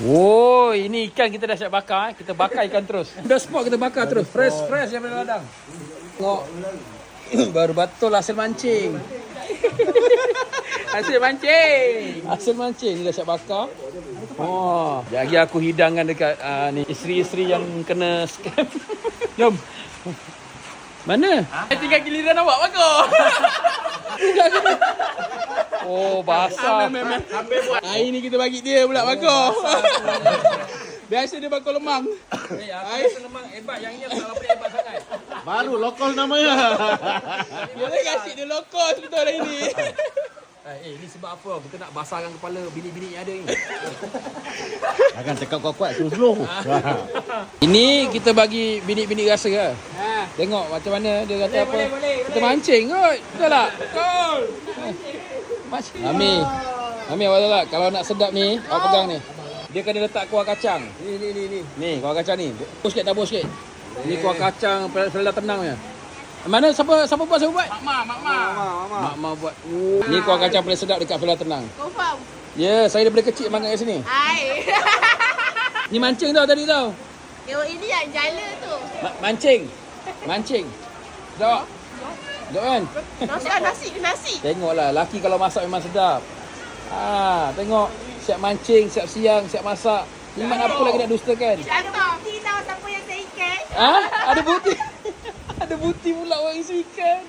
Oh, ini ikan kita dah siap bakar. Kita bakar ikan terus. Dah spot kita bakar terus. Fresh daripada ladang. Tengok. Baru betul hasil mancing. Hasil mancing ni dah siap bakar. Oh, lagi aku hidangkan dekat ni isteri-isteri yang kena scam. Jom. Mana? Tinggal giliran awak bakar. Oh, basah. Hari ni kita bagi dia pula bakar. Biasa dia bakar lemang. Aku lemang hebat, yang ni tak apa hebat sangat. Baru lokal namanya. Dia kasih dia lokal betul hari ni. Ni sebab apa? Kita nak basahkan kepala bini-bini yang ada ni. Akan cakap kuat-kuat slow. Ini kita bagi bini-bini rasa ke? Tengok macam mana dia kata apa. Kita mancing kot. Betul tak? Betul. Mami awak tahu tak? Kalau nak sedap ni, awak pegang ni. Dia kena letak kuah kacang. Ni kuah kacang ni. Tabur sikit. Ni kuah kacang Felda tenang punya. Mana siapa buat? Mak buat. Ni kuah kacang paling sedap dekat Felda tenang. Confirm. Ya, saya daripada kecil makan kat sini. Hai. Ni mancing tau tadi tau. Ini yang jala tu. Mancing. Sedap. Sedap kan? Nasi. Tengoklah, laki kalau masak memang sedap. Tengok. Siap mancing, siap siang, siap masak. Iman apa lagi nak dustakan? Ada bukti tahu siapa yang saya ikan. Ada bukti. Ada bukti pula orang isi ikan.